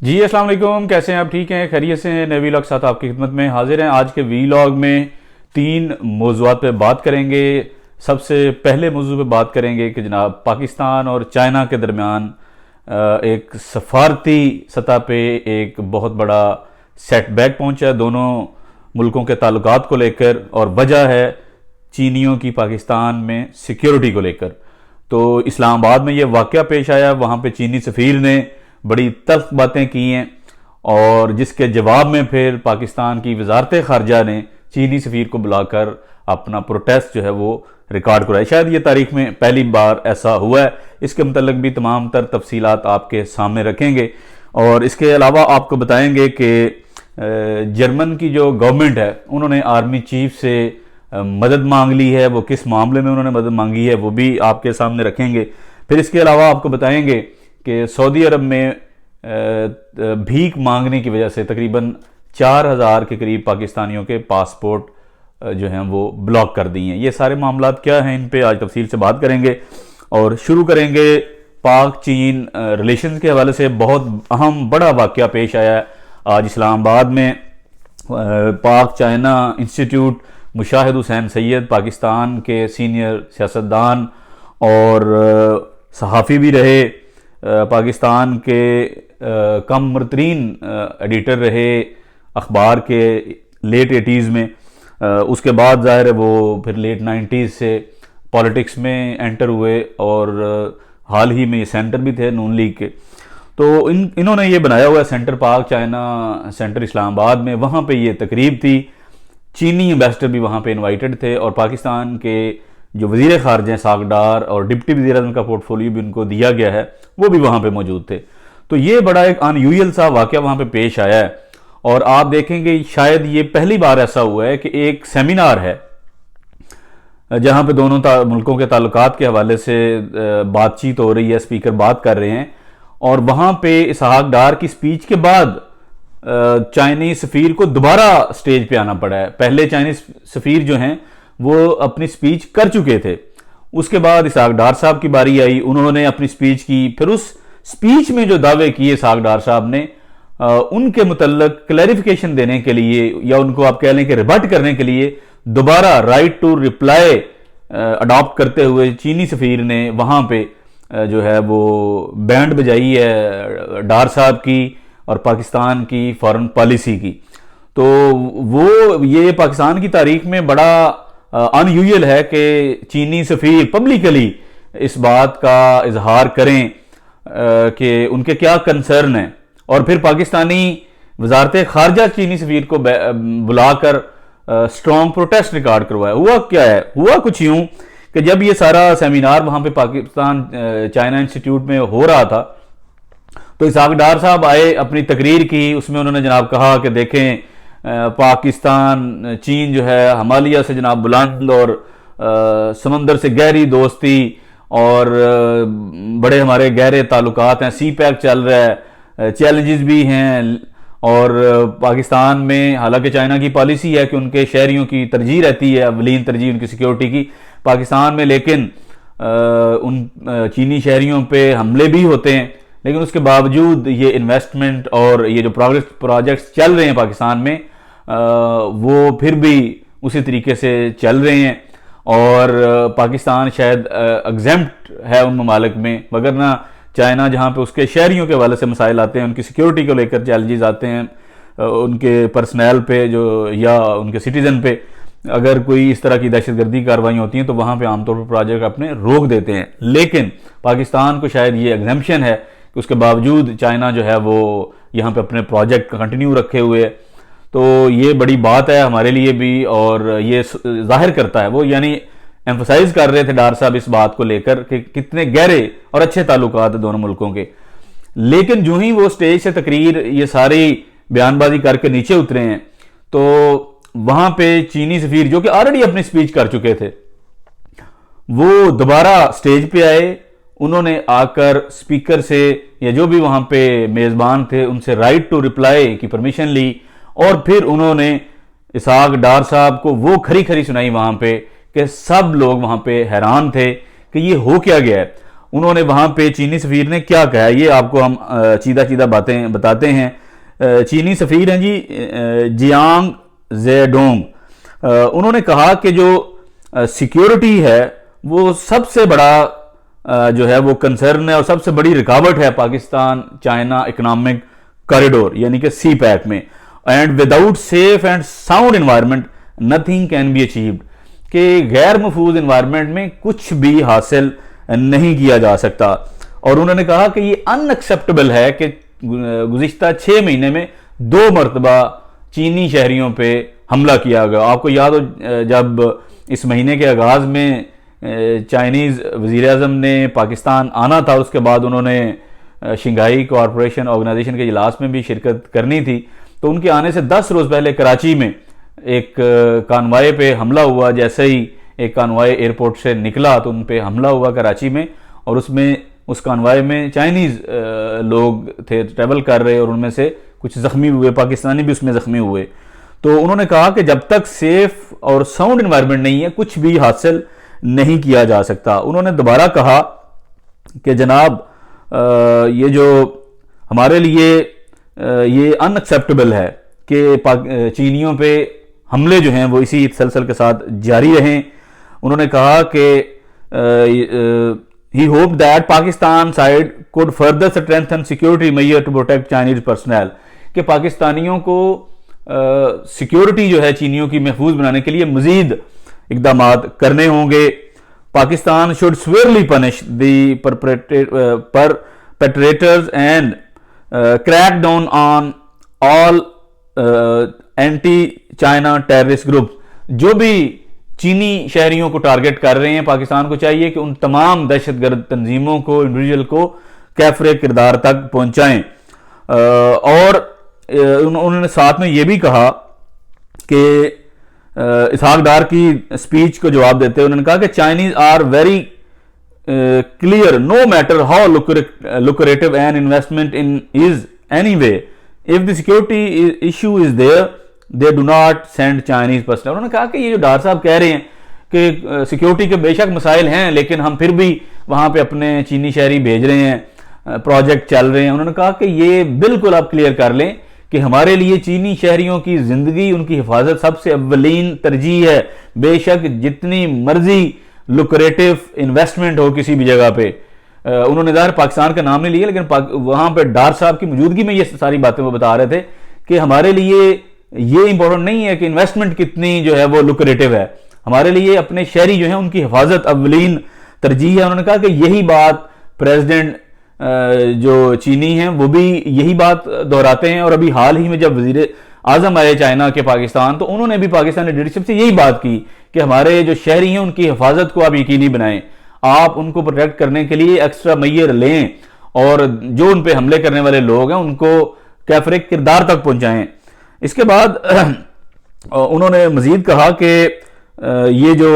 جی السلام علیکم، کیسے ہیں آپ؟ ٹھیک ہیں، خیریت سے ہیں؟ نئے ویلاگ کے ساتھ آپ کی خدمت میں حاضر ہیں۔ آج کے ویلاگ میں 3 موضوعات پہ بات کریں گے۔ سب سے پہلے موضوع پہ بات کریں گے کہ جناب پاکستان اور چائنا کے درمیان ایک سفارتی سطح پہ ایک بہت بڑا سیٹ بیک پہنچا ہے دونوں ملکوں کے تعلقات کو لے کر، اور وجہ ہے چینیوں کی پاکستان میں سیکیورٹی کو لے کر۔ تو اسلام آباد میں یہ واقعہ پیش آیا، وہاں پہ چینی سفیر نے بڑی تلخ باتیں کی ہیں، اور جس کے جواب میں پھر پاکستان کی وزارت خارجہ نے چینی سفیر کو بلا کر اپنا پروٹیسٹ جو ہے وہ ریکارڈ کرایا۔ شاید یہ تاریخ میں پہلی بار ایسا ہوا ہے۔ اس کے متعلق بھی تمام تر تفصیلات آپ کے سامنے رکھیں گے، اور اس کے علاوہ آپ کو بتائیں گے کہ جرمن کی جو گورنمنٹ ہے انہوں نے آرمی چیف سے مدد مانگ لی ہے۔ وہ کس معاملے میں انہوں نے مدد مانگی ہے وہ بھی آپ کے سامنے رکھیں گے۔ پھر اس کے علاوہ آپ کو بتائیں گے کہ سعودی عرب میں بھیک مانگنے کی وجہ سے تقریباً 4000 کے قریب پاکستانیوں کے پاسپورٹ جو ہیں وہ بلاک کر دی ہیں۔ یہ سارے معاملات کیا ہیں، ان پہ آج تفصیل سے بات کریں گے، اور شروع کریں گے پاک چین ریلیشنز کے حوالے سے۔ بہت اہم بڑا واقعہ پیش آیا ہے آج اسلام آباد میں۔ پاک چائنا انسٹیٹیوٹ مشاہد حسین سید پاکستان کے سینئر سیاستدان اور صحافی بھی رہے، پاکستان کے کم عمر ترین ایڈیٹر رہے اخبار کے لیٹ 80s میں۔ اس کے بعد ظاہر ہے وہ پھر لیٹ 90s سے پالیٹکس میں انٹر ہوئے، اور حال ہی میں یہ سینٹر بھی تھے نون لیگ کے۔ تو انہوں نے یہ بنایا ہوا ہے سینٹر، پاک چائنا سینٹر اسلام آباد میں۔ وہاں پہ یہ تقریب تھی، چینی ایمبیسڈر بھی وہاں پہ انوائٹڈ تھے، اور پاکستان کے جو وزیر خارجہ ہیں ساکھ ڈار اور ڈپٹی وزیر اعظم کا پورٹ فولیو بھی ان کو دیا گیا ہے، وہ بھی وہاں پہ موجود تھے۔ تو یہ بڑا ایک ان یوزل سا واقعہ وہاں پہ پیش آیا ہے، اور آپ دیکھیں گے شاید یہ پہلی بار ایسا ہوا ہے کہ ایک سیمینار ہے جہاں پہ دونوں ملکوں کے تعلقات کے حوالے سے بات چیت ہو رہی ہے، اسپیکر بات کر رہے ہیں، اور وہاں پہ اسحاق ڈار کی سپیچ کے بعد چائنیز سفیر کو دوبارہ سٹیج پہ آنا پڑا ہے۔ پہلے چائنیز سفیر جو ہیں وہ اپنی سپیچ کر چکے تھے، اس کے بعد اسحاق ڈار صاحب کی باری آئی، انہوں نے اپنی سپیچ کی۔ پھر اس سپیچ میں جو دعوے کیے اسحاق ڈار صاحب نے، ان کے متعلق کلیریفیکیشن دینے کے لیے، یا ان کو آپ کہہ لیں کہ ریبٹ کرنے کے لیے، دوبارہ رائٹ ٹو ریپلائی اڈاپٹ کرتے ہوئے چینی سفیر نے وہاں پہ جو ہے وہ بینڈ بجائی ہے ڈار صاحب کی اور پاکستان کی فارن پالیسی کی۔ تو وہ یہ پاکستان کی تاریخ میں بڑا ان یوزل ہے کہ چینی سفیر پبلکلی اس بات کا اظہار کریں کہ ان کے کیا کنسرن ہیں، اور پھر پاکستانی وزارت خارجہ چینی سفیر کو بلا کر سٹرونگ پروٹیسٹ ریکارڈ کروایا۔ ہوا کیا ہے؟ ہوا کچھ یوں کہ جب یہ سارا سیمینار وہاں پہ پاکستان چائنا انسٹیٹیوٹ میں ہو رہا تھا، تو اسحاق ڈار صاحب آئے، اپنی تقریر کی، اس میں انہوں نے جناب کہا کہ دیکھیں پاکستان چین جو ہے ہمالیہ سے جناب بلند، اور سمندر سے گہری دوستی، اور بڑے ہمارے گہرے تعلقات ہیں، سی پیک چل رہا ہے، چیلنجز بھی ہیں، اور پاکستان میں حالانکہ چائنا کی پالیسی ہے کہ ان کے شہریوں کی ترجیح رہتی ہے، اولین ترجیح ان کی سیکیورٹی کی پاکستان میں، لیکن ان چینی شہریوں پہ حملے بھی ہوتے ہیں، لیکن اس کے باوجود یہ انویسٹمنٹ اور یہ جو پروجیکٹس چل رہے ہیں پاکستان میں وہ پھر بھی اسی طریقے سے چل رہے ہیں، اور پاکستان شاید ایگزمپٹ ہے ان ممالک میں، وگرنہ چائنا جہاں پہ اس کے شہریوں کے حوالے سے مسائل آتے ہیں، ان کی سیکیورٹی کو لے کر چیلنجز آتے ہیں، ان کے پرسنل پہ جو یا ان کے سٹیزن پہ اگر کوئی اس طرح کی دہشت گردی کاروائیاں ہوتی ہیں تو وہاں پہ عام طور پر پروجیکٹ اپنے روک دیتے ہیں، لیکن پاکستان کو شاید یہ ایگزمپشن ہے کہ اس کے باوجود چائنا جو ہے وہ یہاں پہ اپنے پروجیکٹ کنٹینیو رکھے ہوئے ہے۔ تو یہ بڑی بات ہے ہمارے لیے بھی، اور یہ ظاہر کرتا ہے، وہ یعنی ایمفسائز کر رہے تھے ڈار صاحب اس بات کو لے کر کہ کتنے گہرے اور اچھے تعلقات ہیں دونوں ملکوں کے۔ لیکن جو ہی وہ سٹیج سے تقریر یہ ساری بیان بازی کر کے نیچے اترے ہیں، تو وہاں پہ چینی سفیر جو کہ آلریڈی اپنی سپیچ کر چکے تھے، وہ دوبارہ سٹیج پہ آئے، انہوں نے آ کر سپیکر سے یا جو بھی وہاں پہ میزبان تھے ان سے رائٹ ٹو ریپلائی کی پرمیشن لی، اور پھر انہوں نے اسحاق ڈار صاحب کو وہ کھری کھری سنائی وہاں پہ کہ سب لوگ وہاں پہ حیران تھے کہ یہ ہو کیا گیا ہے۔ انہوں نے وہاں پہ چینی سفیر نے کیا کہا یہ آپ کو ہم چیدہ چیدہ باتیں بتاتے ہیں۔ چینی سفیر ہیں جی جیانگ زیڈونگ، انہوں نے کہا کہ جو سیکیورٹی ہے وہ سب سے بڑا جو ہے وہ کنسرن ہے اور سب سے بڑی رکاوٹ ہے پاکستان چائنا اکنامک کریڈور یعنی کہ سی پیک میں، and without safe and sound environment nothing can be achieved, کہ غیر محفوظ انوائرمنٹ میں کچھ بھی حاصل نہیں کیا جا سکتا۔ اور انہوں نے کہا کہ یہ ان ایکسیپٹیبل ہے کہ گزشتہ 6 مہینے میں 2 مرتبہ چینی شہریوں پہ حملہ کیا گیا۔ آپ کو یاد ہو جب اس مہینے کے آغاز میں چائنیز وزیر اعظم نے پاکستان آنا تھا، اس کے بعد انہوں نے شنگھائی کوآپریشن آرگنائزیشن کے اجلاس میں بھی شرکت کرنی تھی، تو ان کے آنے سے 10 روز پہلے کراچی میں ایک کانوائے پہ حملہ ہوا۔ جیسے ہی ایک کانوائے ایئرپورٹ سے نکلا تو ان پہ حملہ ہوا کراچی میں، اور اس کانوائے میں چائنیز لوگ تھے ٹریول کر رہے، اور ان میں سے کچھ زخمی ہوئے، پاکستانی بھی اس میں زخمی ہوئے۔ تو انہوں نے کہا کہ جب تک سیف اور ساؤنڈ انوائرمنٹ نہیں ہے کچھ بھی حاصل نہیں کیا جا سکتا۔ انہوں نے دوبارہ کہا کہ جناب یہ جو ہمارے لیے یہ ان ایکسیپٹیبل ہے کہ چینیوں پہ حملے جو ہیں وہ اسی تسلسل کے ساتھ جاری رہیں۔ انہوں نے کہا کہ he hoped that Pakistan side could further strengthen security measure to protect Chinese personnel، کہ پاکستانیوں کو سیکیورٹی جو ہے چینیوں کی محفوظ بنانے کے لیے مزید اقدامات کرنے ہوں گے۔ Pakistan should severely punish the perpetrators and crack down on all anti-China terrorist groups۔ جو بھی چینی شہریوں کو ٹارگٹ کر رہے ہیں، پاکستان کو چاہیے کہ ان تمام دہشت گرد تنظیموں کو، انڈیویجول کو کیفر کردار تک پہنچائیں۔ اور انہوں نے ساتھ میں یہ بھی کہا کہ اسحاق ڈار کی سپیچ کو جواب دیتے ہوئے انہوں نے کہا کہ Chinese are very clear no matter how lucrative an investment is anyway if the security issue is there they do not send Chinese personnel۔ انہوں نے کہا کہ یہ جو ڈار صاحب کہہ رہے ہیں کہ سیکیورٹی کے بے شک مسائل ہیں لیکن ہم پھر بھی وہاں پہ اپنے چینی شہری بھیج رہے ہیں، پروجیکٹ چل رہے ہیں، انہوں نے کہا کہ یہ بالکل آپ کلیئر کر لیں کہ ہمارے لیے چینی شہریوں کی زندگی، ان کی حفاظت سب سے اولین ترجیح ہے، بے شک جتنی مرضی لوکریٹو انویسٹمنٹ ہو کسی بھی جگہ پہ۔ انہوں نے ظاہر پاکستان کا نام نہیں لیا لیکن وہاں پہ ڈار صاحب کی موجودگی میں یہ ساری باتیں وہ بتا رہے تھے کہ ہمارے لیے یہ امپورٹنٹ نہیں ہے کہ انویسٹمنٹ کتنی جو ہے وہ لوکریٹو ہے، ہمارے لیے اپنے شہری جو ہیں ان کی حفاظت اولین ترجیح ہے۔ انہوں نے کہا کہ یہی بات پریزیڈنٹ جو چینی ہیں وہ بھی یہی بات دہراتے ہیں، اور ابھی حال ہی میں جب وزیر اعظم آئے چائنا کے پاکستان تو انہوں نے بھی پاکستانی لیڈرشپ سے یہی بات کی کہ ہمارے جو شہری ہیں ان کی حفاظت کو آپ یقینی بنائیں، آپ ان کو پروٹیکٹ کرنے کے لیے ایکسٹرا میئر لیں، اور جو ان پہ حملے کرنے والے لوگ ہیں ان کو کیفر کردار تک پہنچائیں۔ اس کے بعد انہوں نے مزید کہا کہ یہ جو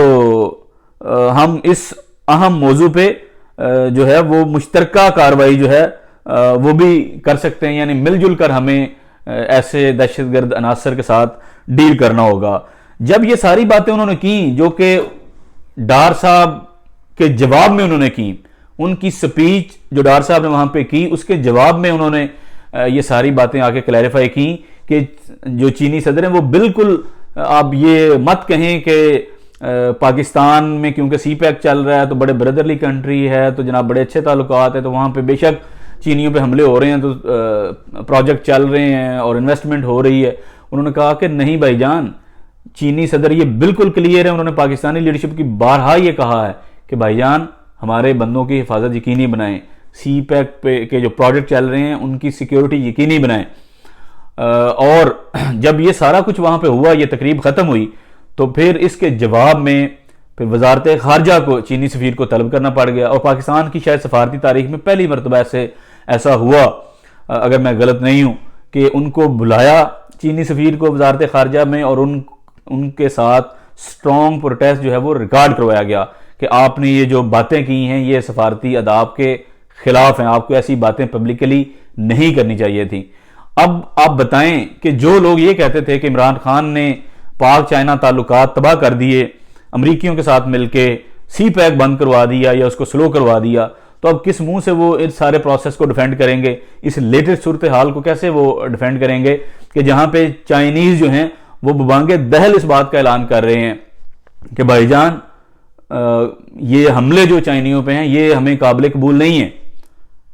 ہم اس اہم موضوع پہ جو ہے وہ مشترکہ کارروائی جو ہے وہ بھی کر سکتے ہیں، یعنی مل جل کر ہمیں ایسے دہشت گرد عناصر کے ساتھ ڈیل کرنا ہوگا۔ جب یہ ساری باتیں انہوں نے کی جو کہ ڈار صاحب کے جواب میں انہوں نے کی، ان کی سپیچ جو ڈار صاحب نے وہاں پہ کی اس کے جواب میں انہوں نے یہ ساری باتیں آ کے کلیریفائی کی کہ جو چینی صدر ہیں وہ بالکل آپ یہ مت کہیں کہ پاکستان میں کیونکہ سی پیک چل رہا ہے تو بڑے بردرلی کنٹری ہے تو جناب بڑے اچھے تعلقات ہیں تو وہاں پہ بے شک چینیوں پہ حملے ہو رہے ہیں تو پروجیکٹ چل رہے ہیں اور انویسٹمنٹ ہو رہی ہے۔ انہوں نے کہا کہ نہیں بھائی جان، چینی صدر یہ بالکل کلیئر ہے، انہوں نے پاکستانی لیڈرشپ کی بارہا یہ کہا ہے کہ بھائی جان ہمارے بندوں کی حفاظت یقینی بنائیں، سی پیک پہ کے جو پروجیکٹ چل رہے ہیں ان کی سیکیورٹی یقینی بنائیں۔ اور جب یہ سارا کچھ وہاں پہ ہوا، یہ تقریب ختم ہوئی، تو پھر اس کے جواب میں پھر وزارت خارجہ کو چینی سفیر کو طلب کرنا پڑ گیا، اور پاکستان کی شاید سفارتی تاریخ میں پہلی مرتبہ ایسا ہوا اگر میں غلط نہیں ہوں کہ ان کو بلایا چینی سفیر کو وزارت خارجہ میں، اور ان کے ساتھ سٹرونگ پروٹیسٹ جو ہے وہ ریکارڈ کروایا گیا کہ آپ نے یہ جو باتیں کی ہیں یہ سفارتی آداب کے خلاف ہیں، آپ کو ایسی باتیں پبلکلی نہیں کرنی چاہیے تھی۔ اب آپ بتائیں کہ جو لوگ یہ کہتے تھے کہ عمران خان نے پاک چائنا تعلقات تباہ کر دیے، امریکیوں کے ساتھ مل کے سی پیک بند کروا دیا یا اس کو سلو کروا دیا، تو اب کس منہ سے وہ اس سارے پروسیس کو ڈیفینڈ کریں گے؟ اس لیٹسٹ صورتحال کو کیسے وہ ڈیفینڈ کریں گے کہ جہاں پہ چائنیز جو ہیں وہ ببانگ دہل اس بات کا اعلان کر رہے ہیں کہ بھائی جان یہ حملے جو چائنیوں پہ ہیں یہ ہمیں قابل قبول نہیں ہے،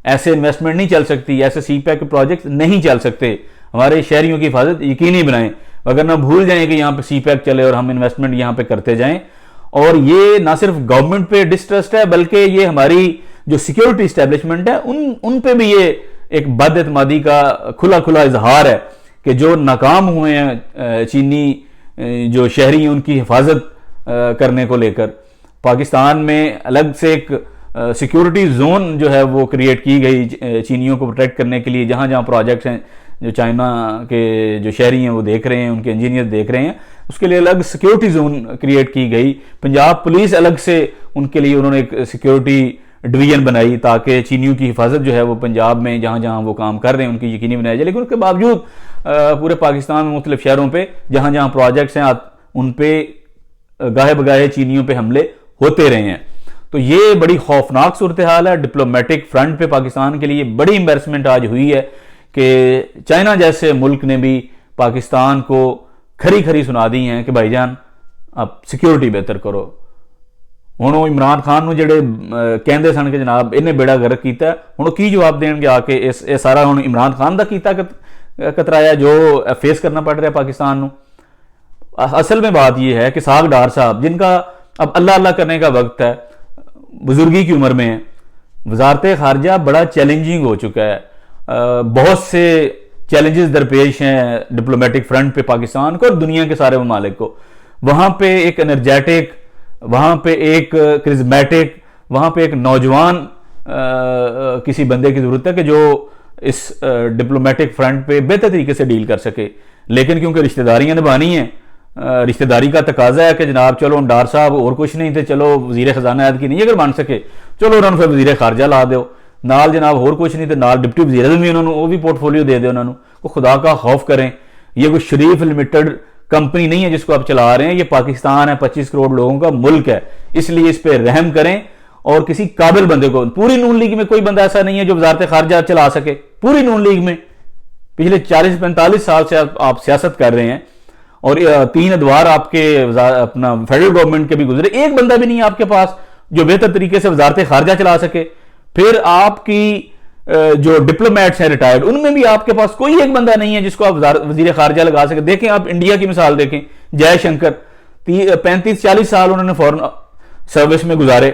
ایسے انویسٹمنٹ نہیں چل سکتی، ایسے سی پیک کے پروجیکٹ نہیں چل سکتے، ہمارے شہریوں کی حفاظت یقینی بنائیں، اگر نہ بھول جائیں کہ یہاں پہ سی پیک چلے اور ہم انویسٹمنٹ یہاں پہ کرتے جائیں۔ اور یہ نہ صرف گورنمنٹ پہ ڈسٹرسٹ ہے بلکہ یہ ہماری جو سیکیورٹی اسٹیبلشمنٹ ہے ان پہ بھی یہ ایک بد اعتمادی کا کھلا کھلا اظہار ہے کہ جو ناکام ہوئے ہیں چینی جو شہری ہیں ان کی حفاظت کرنے کو لے کر۔ پاکستان میں الگ سے ایک سیکیورٹی زون جو ہے وہ کریٹ کی گئی چینیوں کو پروٹیکٹ کرنے کے لیے، جہاں جہاں پروجیکٹس ہیں جو چائنا کے جو شہری ہیں وہ دیکھ رہے ہیں، ان کے انجینئر دیکھ رہے ہیں، اس کے لیے الگ سیکیورٹی زون کریٹ کی گئی۔ پنجاب پولیس الگ سے ان کے لیے انہوں نے ایک سیکیورٹی ڈویژن بنائی تاکہ چینیوں کی حفاظت جو ہے وہ پنجاب میں جہاں جہاں وہ کام کر رہے ہیں ان کی یقینی بنائی جائے۔ لیکن اس کے باوجود پورے پاکستان میں مختلف شہروں پہ جہاں جہاں پروجیکٹس ہیں ان پہ گاہے بگاہے چینیوں پہ حملے ہوتے رہے ہیں۔ تو یہ بڑی خوفناک صورتحال ہے۔ ڈپلومیٹک فرنٹ پہ پاکستان کے لیے بڑی امبیرسمنٹ آج ہوئی ہے کہ چائنا جیسے ملک نے بھی پاکستان کو کھری کھری سنا دی ہیں کہ بھائی جان آپ سیکیورٹی بہتر کرو۔ ہوں عمران خان نو جڑے کہندے سن کہ جناب انہیں بیڑا غرق کیتا ہے، ہوں کی جواب دین گے آ کے یہ سارا ہوں عمران خان دا کیتا کترایا جو فیس کرنا پڑ رہا ہے پاکستان نو۔ اصل میں بات یہ ہے کہ ساگ ڈار صاحب جن کا اب اللہ اللہ کرنے کا وقت ہے، بزرگی کی عمر میں ہے، وزارت خارجہ بڑا چیلنجنگ ہو چکا ہے، بہت سے چیلنجز درپیش ہیں ڈپلومیٹک فرنٹ پہ پاکستان کو اور دنیا کے سارے ممالک کو۔ وہاں پہ ایک انرجیٹک، وہاں پہ ایک کرزمیٹک، وہاں پہ ایک نوجوان کسی بندے کی ضرورت ہے کہ جو اس ڈپلومیٹک فرنٹ پہ بہتر طریقے سے ڈیل کر سکے۔ لیکن کیونکہ رشتہ داریاں نبھانی ہیں، رشتہ داری کا تقاضا ہے کہ جناب چلو ڈار صاحب اور کچھ نہیں تھے، چلو وزیر خزانہ عہد کی نہیں اگر بن سکے چلو انہوں نے پھر وزیر خارجہ لا دیو، نال جناب اور کچھ نہیں تھے نال ڈپٹی وزیر اعظم بھی انہوں نے وہ بھی پورٹ فولیو دے دے انہوں نے۔ وہ خدا کا خوف کریں، یہ کوئی شریف لمیٹڈ کمپنی نہیں ہے جس کو آپ چلا رہے ہیں، یہ پاکستان ہے، 25 کروڑ لوگوں کا ملک ہے، اس لیے اس پہ رحم کریں اور کسی قابل بندے کو۔ پوری نون لیگ میں کوئی بندہ ایسا نہیں ہے جو وزارت خارجہ چلا سکے، پوری نون لیگ میں پچھلے 40-45 سال سے آپ سیاست کر رہے ہیں اور 3 ادوار آپ کے اپنا فیڈرل گورنمنٹ کے بھی گزرے، ایک بندہ بھی نہیں ہے آپ کے پاس جو بہتر طریقے سے وزارت خارجہ چلا سکے۔ پھر آپ کی جو ڈپلومیٹس ہیں ریٹائرڈ ان میں بھی آپ کے پاس کوئی ایک بندہ نہیں ہے جس کو آپ وزیر خارجہ لگا سکے۔ دیکھیں آپ انڈیا کی مثال دیکھیں، جے شنکر 35-40 سال انہوں نے فورن سروس میں گزارے،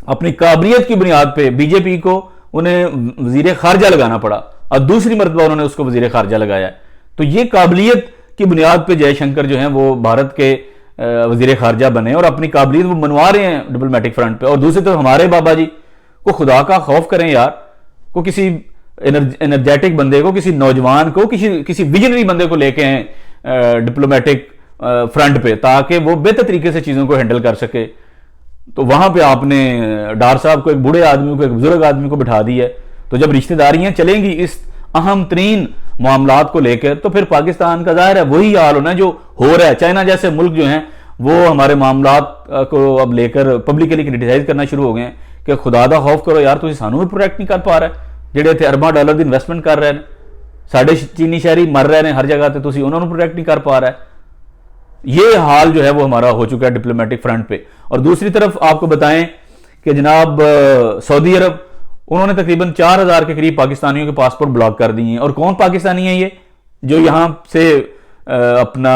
اپنی قابلیت کی بنیاد پہ بی جے پی کو انہیں وزیر خارجہ لگانا پڑا اور دوسری مرتبہ انہوں نے اس کو وزیر خارجہ لگایا۔ تو یہ قابلیت کی بنیاد پہ جے شنکر جو ہیں وہ بھارت کے وزیر خارجہ بنے اور اپنی قابلیت وہ منوا رہے ہیں ڈپلومیٹک فرنٹ پہ۔ اور دوسری طرف ہمارے بابا جی کو خدا کا خوف کریں یار، کو کسی انرجیٹک بندے کو، کسی نوجوان کو، کسی ویژنری بندے کو لے کے ہیں ڈپلومیٹک فرنٹ پہ تاکہ وہ بہتر طریقے سے چیزوں کو ہینڈل کر سکے۔ تو وہاں پہ آپ نے ڈار صاحب کو، ایک بوڑھے آدمی کو، ایک بزرگ آدمی کو بٹھا دی ہے۔ تو جب رشتہ داریاں چلیں گی اس اہم ترین معاملات کو لے کر تو پھر پاکستان کا ظاہر ہے وہی حال ہونا جو ہو رہا ہے۔ چائنا جیسے ملک جو ہیں وہ ہمارے معاملات کو اب لے کر پبلکلی کرٹیسائز کرنا شروع ہو گئے ہیں کہ خدا دا خوف کرو یار، تسی سانوں بھی پروٹیکٹ نہیں کر پا رہے، جڑے اتنے ارباں ڈالر دی انویسٹمنٹ کر رہے ہیں، ساڈے چینی شہری مر رہے ہیں ہر جگہ تے، تسی انہوں نے پروٹیکٹ نہیں کر پا رہے۔ یہ حال جو ہے وہ ہمارا ہو چکا ہے ڈپلومیٹک فرنٹ پہ۔ اور دوسری طرف آپ کو بتائیں کہ جناب سعودی عرب انہوں نے تقریباً 4000 کے قریب پاکستانیوں کے پاسپورٹ بلاک کر دیے ہیں۔ اور کون پاکستانی ہیں یہ جو یہاں سے اپنا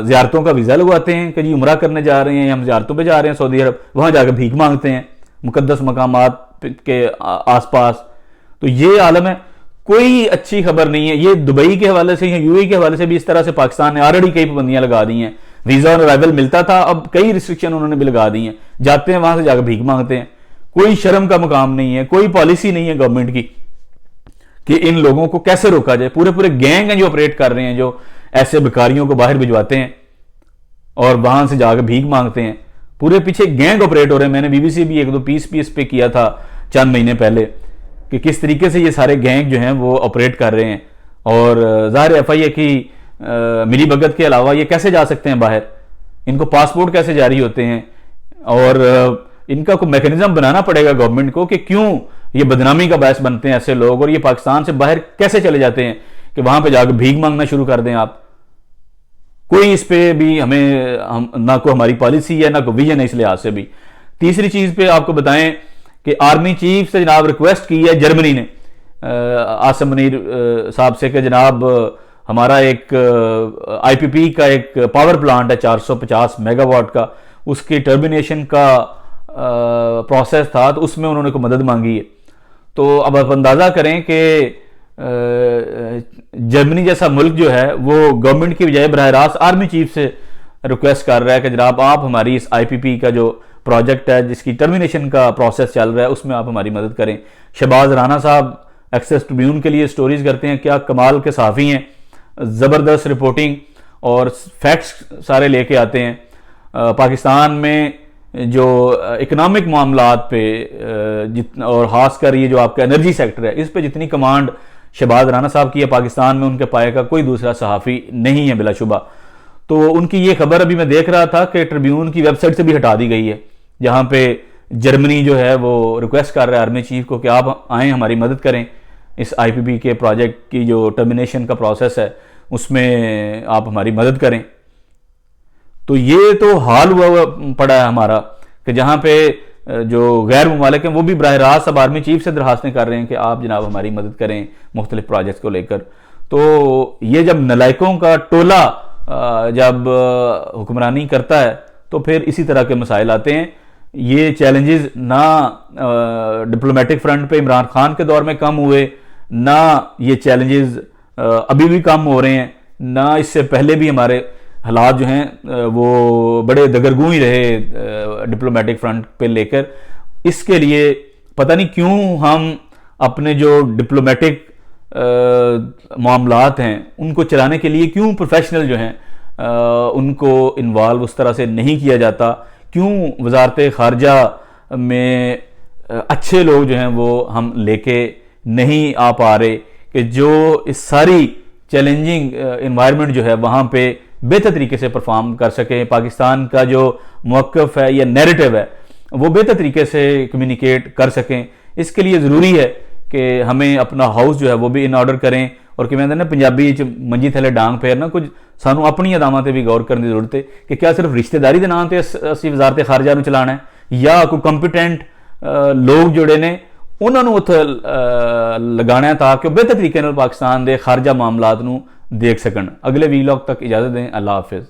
زیارتوں کا ویزا لگواتے ہیں کہ جی عمرہ کرنے جا رہے ہیں، ہم زیارتوں پہ جا رہے ہیں سعودی عرب، وہاں جا کے بھیک مانگتے ہیں مقدس مقامات کے آس پاس۔ تو یہ عالم ہے، کوئی اچھی خبر نہیں ہے۔ یہ دبئی کے حوالے سے یا یو اے کے حوالے سے بھی اس طرح سے پاکستان نے آلریڈی کئی پابندیاں لگا دی ہیں، ویزا اور ارائیول ملتا تھا، اب کئی ریسٹرکشن انہوں نے بھی لگا دی ہیں، جاتے ہیں وہاں سے جا کے بھیک مانگتے ہیں۔ کوئی شرم کا مقام نہیں ہے، کوئی پالیسی نہیں ہے گورنمنٹ کی کہ ان لوگوں کو کیسے روکا جائے۔ پورے گینگ ہیں جو آپریٹ کر رہے ہیں، جو ایسے بیکاریوں کو باہر بھجواتے ہیں اور وہاں سے جا کے بھیک مانگتے ہیں، پورے پیچھے گینگ آپریٹ ہو رہے ہیں۔ میں نے بی بی سی بھی 1-2 پیس اس پہ کیا تھا چند مہینے پہلے کہ کس طریقے سے یہ سارے گینگ جو ہیں وہ آپریٹ کر رہے ہیں۔ اور ظاہر ایف آئی اے کی ملی بھگت کے علاوہ یہ کیسے جا سکتے ہیں باہر، ان کو پاسپورٹ کیسے جاری ہوتے ہیں، اور ان کا کوئی میکنزم بنانا پڑے گا گورنمنٹ کو کہ کیوں یہ بدنامی کا باعث بنتے ہیں ایسے لوگ، اور یہ پاکستان سے باہر کیسے چلے جاتے ہیں کہ وہاں پہ جا کے بھیک مانگنا شروع کر دیں آپ. کوئی اس پہ بھی ہمیں نہ کوئی ہماری پالیسی ہے نہ کوئی ویژن ہے اس لحاظ سے بھی. تیسری چیز پہ آپ کو بتائیں کہ آرمی چیف سے جناب ریکویسٹ کی ہے جرمنی نے عاصم منیر صاحب سے کہ جناب ہمارا ایک آئی پی پی کا ایک پاور پلانٹ ہے 450 میگا واٹ کا، اس کی ٹرمینیشن کا پروسیس تھا تو اس میں انہوں نے کوئی مدد مانگی ہے. تو اب آپ اندازہ کریں کہ جرمنی جیسا ملک جو ہے وہ گورنمنٹ کی بجائے براہ راست آرمی چیف سے ریکویسٹ کر رہا ہے کہ جناب آپ ہماری اس آئی پی پی کا جو پروجیکٹ ہے جس کی ٹرمینیشن کا پروسیس چل رہا ہے اس میں آپ ہماری مدد کریں. شہباز رانا صاحب ایکسیس ٹریبیون کے لیے سٹوریز کرتے ہیں، کیا کمال کے صحافی ہیں، زبردست رپورٹنگ اور فیکٹس سارے لے کے آتے ہیں. پاکستان میں جو اکنامک معاملات پہ اور خاص کر یہ جو آپ کا انرجی سیکٹر ہے اس پہ جتنی کمانڈ شہباز رانا صاحب کی ہے پاکستان میں ان کے پائے کا کوئی دوسرا صحافی نہیں ہے بلا شبہ. تو ان کی یہ خبر ابھی میں دیکھ رہا تھا کہ ٹریبیون کی ویب سائٹ سے بھی ہٹا دی گئی ہے، جہاں پہ جرمنی جو ہے وہ ریکویسٹ کر رہا ہے آرمی چیف کو کہ آپ آئیں ہماری مدد کریں اس آئی پی پی کے پروجیکٹ کی جو ٹرمینیشن کا پروسیس ہے اس میں آپ ہماری مدد کریں. تو یہ تو حال ہوا پڑا ہے ہمارا کہ جہاں پہ جو غیر ممالک ہیں وہ بھی براہ راست اب آرمی چیف سے درخواستیں کر رہے ہیں کہ آپ جناب ہماری مدد کریں مختلف پروجیکٹس کو لے کر. تو یہ جب نلائکوں کا ٹولہ جب حکمرانی کرتا ہے تو پھر اسی طرح کے مسائل آتے ہیں. یہ چیلنجز نہ ڈپلومیٹک فرنٹ پہ عمران خان کے دور میں کم ہوئے، نہ یہ چیلنجز ابھی بھی کم ہو رہے ہیں، نہ اس سے پہلے بھی ہمارے حالات جو ہیں وہ بڑے دگرگوں ہی رہے ڈپلومیٹک فرنٹ پہ لے کر. اس کے لیے پتہ نہیں کیوں ہم اپنے جو ڈپلومیٹک معاملات ہیں ان کو چلانے کے لیے کیوں پروفیشنل جو ہیں ان کو انوالو اس طرح سے نہیں کیا جاتا، کیوں وزارت خارجہ میں اچھے لوگ جو ہیں وہ ہم لے کے نہیں آ پا رہے کہ جو اس ساری چیلنجنگ انوائرمنٹ جو ہے وہاں پہ بہتر طریقے سے پرفارم کر سکیں. پاکستان کا جو موقف ہے یا نیریٹو ہے وہ بہتر طریقے سے کمیونیکیٹ کر سکیں. اس کے لیے ضروری ہے کہ ہمیں اپنا ہاؤس جو ہے وہ بھی ان آرڈر کریں، اور کہ میں نے پنجابی منجی تھلے ڈانگ پھیرنا کچھ سانو اپنی ادامات بھی غور کرنے کی ضرورت ہے کہ کیا صرف رشتہ داری کے نام سے اسی وزارت خارجہ نو چلانا ہے یا کوئی کمپیٹنٹ لوگ جڑے نے انہوں نے اتنے لگانا ہے تاکہ بہتر طریقے پاکستان دے خارجہ معاملات نو دیکھ سکن. اگلے ویلاگ تک اجازت دیں. اللہ حافظ.